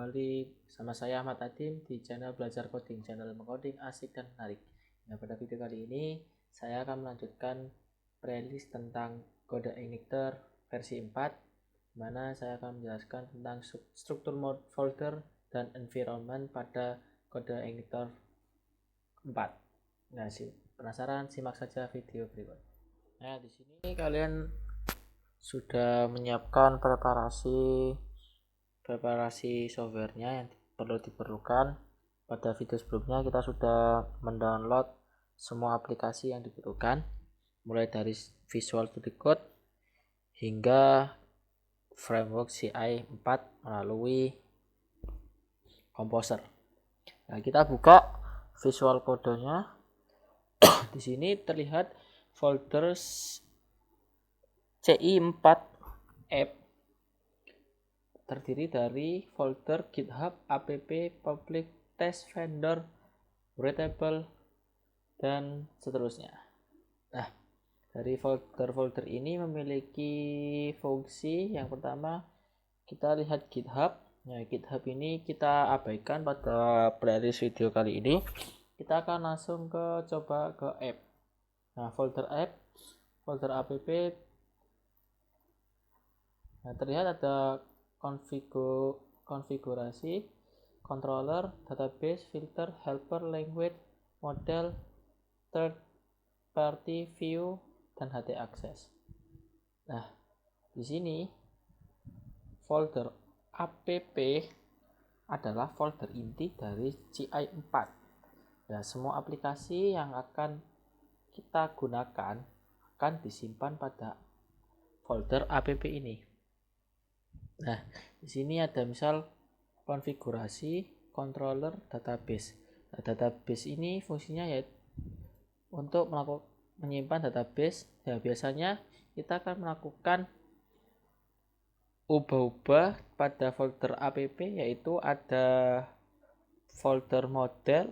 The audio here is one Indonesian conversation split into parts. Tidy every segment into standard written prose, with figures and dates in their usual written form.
kembali sama saya Ahmad Adim di channel Belajar Coding, channel mengcoding asik dan menarik. Nah, pada video kali ini saya akan melanjutkan playlist tentang kode igniter versi 4, di mana saya akan menjelaskan tentang struktur folder dan environment pada kode igniter 4. Nah, penasaran, simak saja video berikut. Nah, di sini kalian sudah menyiapkan preparasi softwarenya yang diperlukan. Pada video sebelumnya kita sudah mendownload semua aplikasi yang dibutuhkan, mulai dari Visual Studio Code hingga framework CI 4 melalui Composer. Nah, kita buka Visual Code-nya. Di sini terlihat folder CI4 app terdiri dari folder GitHub, app, public, test, vendor, readable, dan seterusnya. Nah, dari folder-folder ini memiliki fungsi. Yang pertama, kita lihat GitHub. Nah, GitHub ini kita abaikan pada playlist video kali ini. Kita akan langsung coba ke app. Nah, folder app, folder app. Nah, terlihat ada konfigurasi, controller, database, filter, helper, language, model, third party view, dan htaccess. Nah, di sini folder app adalah folder inti dari CI4. Nah, semua aplikasi yang akan kita gunakan akan disimpan pada folder app ini. Nah, di sini ada misal konfigurasi, controller, database. Nah, database ini fungsinya yaitu untuk menyimpan database. Ya, biasanya kita akan melakukan ubah-ubah pada folder app, yaitu ada folder model,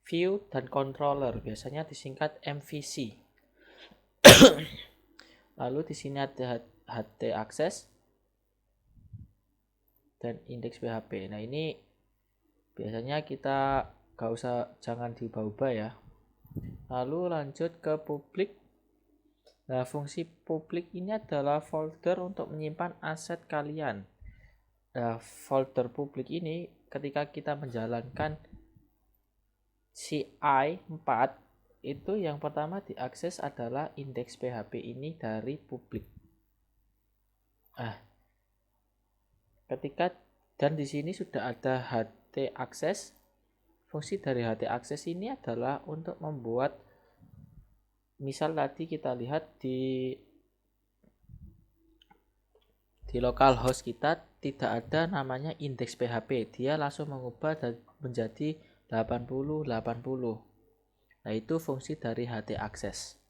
view, dan controller. Biasanya disingkat MVC. Lalu di sini ada htaccess dan index PHP. Nah, ini biasanya kita jangan diubah-ubah ya. Lalu lanjut ke public. Nah, fungsi public ini adalah folder untuk menyimpan aset kalian. Nah, folder public ini ketika kita menjalankan CI 4 itu yang pertama diakses adalah index PHP ini dari public. Nah, dan di sini sudah ada htaccess. Fungsi dari htaccess ini adalah untuk membuat, misal tadi kita lihat di localhost kita tidak ada namanya index PHP, dia langsung mengubah menjadi 80. Nah, itu fungsi dari htaccess.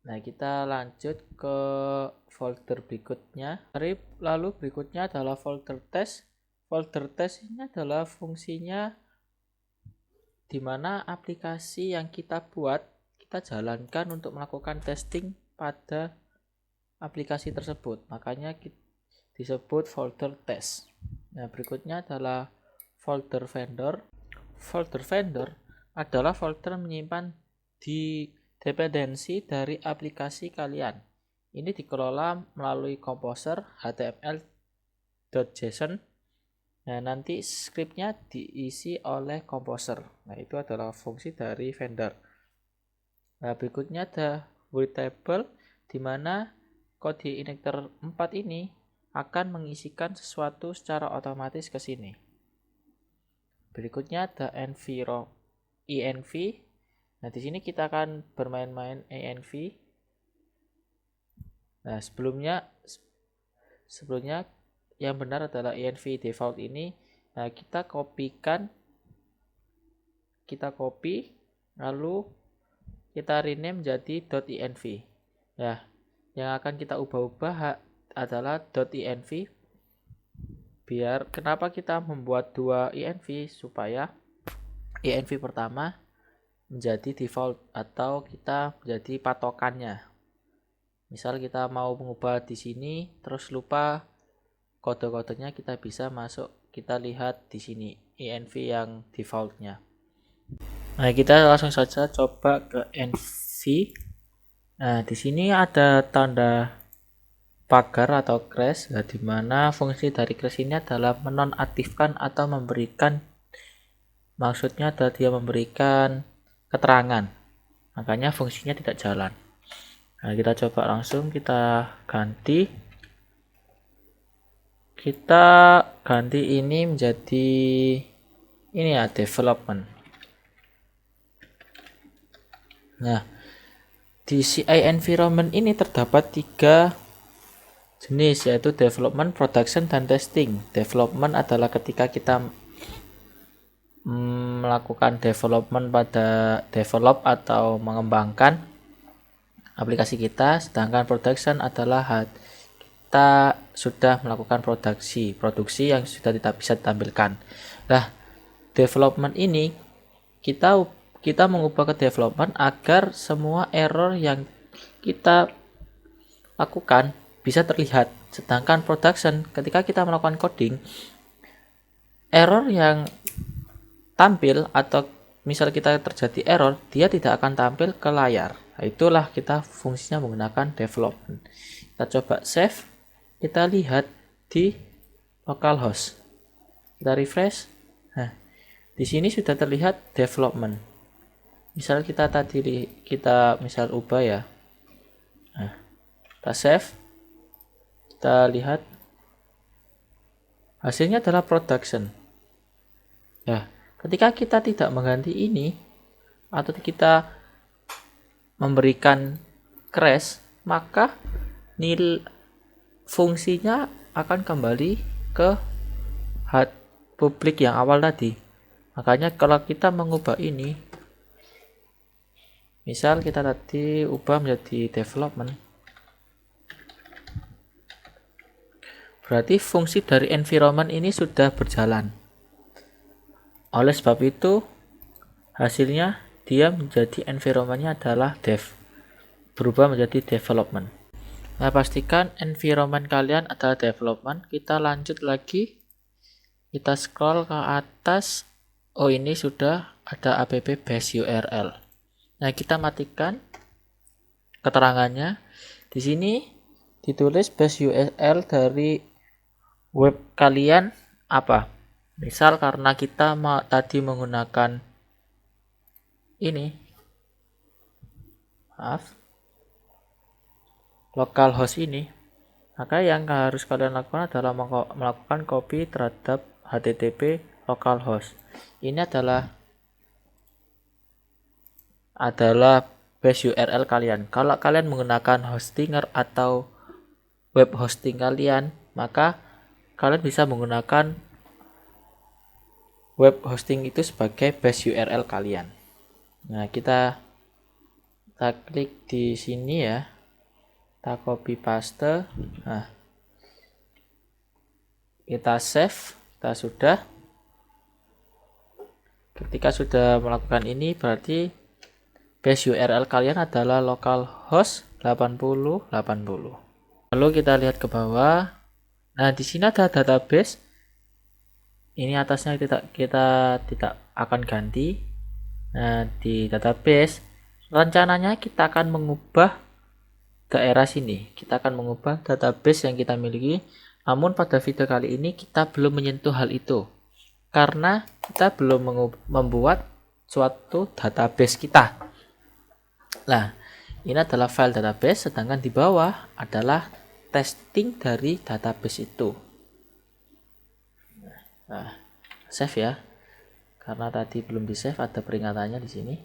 Nah, kita lanjut ke folder berikutnya. Lalu berikutnya adalah folder test. Folder test ini adalah fungsinya di mana aplikasi yang kita buat, kita jalankan untuk melakukan testing pada aplikasi tersebut. Makanya disebut folder test. Nah, berikutnya adalah folder vendor. Folder vendor adalah folder menyimpan di dependensi dari aplikasi kalian. Ini dikelola melalui Composer, html.json. Nah, nanti scriptnya diisi oleh Composer. Nah, itu adalah fungsi dari vendor. Nah, berikutnya ada readable, di mana kode igniter 4 ini akan mengisikan sesuatu secara otomatis ke sini. Berikutnya ada env. Nah, di sini kita akan bermain-main env. Nah, sebelumnya yang benar adalah env default ini. Nah, kita copy, lalu kita rename menjadi .env. Nah, yang akan kita ubah-ubah adalah .env. Kenapa kita membuat dua env? Supaya env pertama menjadi default atau kita menjadi patokannya. Misal kita mau mengubah di sini terus lupa kode-kodenya kita bisa masuk, kita lihat di sini env yang defaultnya. Nah, kita langsung saja coba ke env. Nah, di sini ada tanda pagar atau crash, di mana fungsi dari crash ini adalah menonaktifkan atau memberikan, maksudnya adalah dia memberikan keterangan, makanya fungsinya tidak jalan. Nah, kita coba langsung kita ganti. Kita ganti ini menjadi ini ya, development. Nah, di CI environment ini terdapat 3 jenis, yaitu development, production, dan testing. Development adalah ketika kita melakukan development pada develop atau mengembangkan aplikasi kita, sedangkan production adalah kita sudah melakukan produksi yang sudah tidak bisa ditampilkan. Nah, development ini kita mengubah ke development agar semua error yang kita lakukan bisa terlihat. Sedangkan production, ketika kita melakukan coding, error yang tampil atau misal kita terjadi error, dia tidak akan tampil ke layar. Nah, itulah kita fungsinya menggunakan development. Kita coba save. Kita lihat di localhost. Kita refresh. Nah, di sini sudah terlihat development. Misal kita misal ubah ya. Nah, kita save. Kita lihat hasilnya adalah production. Nah, ketika kita tidak mengganti ini atau kita memberikan crash, maka fungsinya akan kembali ke HUD publik yang awal tadi. Makanya kalau kita mengubah ini, misal kita tadi ubah menjadi development, berarti fungsi dari environment ini sudah berjalan. Oleh sebab itu, hasilnya dia menjadi environmentnya adalah dev, berubah menjadi development. Nah, pastikan environment kalian adalah development. Kita lanjut lagi. Kita scroll ke atas. Oh, ini sudah ada app base URL. Nah, kita matikan keterangannya. Di sini ditulis base URL dari web kalian apa. Misal karena kita tadi menggunakan ini. Localhost ini, maka yang harus kalian lakukan adalah melakukan copy terhadap HTTP localhost. Ini adalah base URL kalian. Kalau kalian menggunakan hostinger atau web hosting kalian, maka kalian bisa menggunakan web hosting itu sebagai base URL kalian. Nah, kita klik di sini ya. Kita copy paste. Nah, kita save. Kita sudah. Ketika sudah melakukan ini, berarti base URL kalian adalah localhost 8080. Lalu kita lihat ke bawah. Nah, di sini ada database. Ini atasnya kita tidak akan ganti. Nah, di database rencananya kita akan mengubah daerah sini. Kita akan mengubah database yang kita miliki. Namun pada video kali ini kita belum menyentuh hal itu. Karena kita belum membuat suatu database kita. Nah, ini adalah file database, sedangkan di bawah adalah testing dari database itu. Nah, save ya. Karena tadi belum di save, ada peringatannya di sini.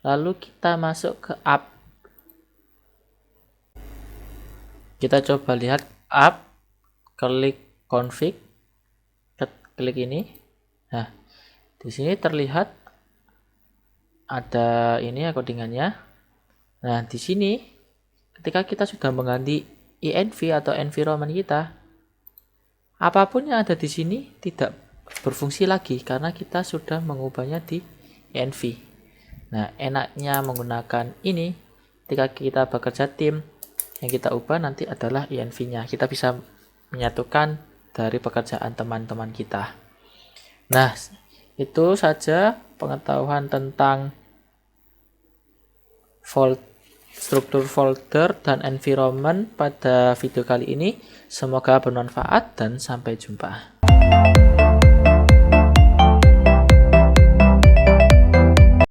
Lalu kita masuk ke app. Kita coba lihat app, klik config, klik ini. Nah, di sini terlihat ada ini ya codingannya. Nah, di sini ketika kita sudah mengganti env atau environment kita, apapun yang ada di sini tidak berfungsi lagi karena kita sudah mengubahnya di env. Nah, enaknya menggunakan ini ketika kita bekerja tim, yang kita ubah nanti adalah env-nya. Kita bisa menyatukan dari pekerjaan teman-teman kita. Nah, itu saja pengetahuan tentang struktur folder dan environment pada video kali ini. Semoga bermanfaat dan sampai jumpa.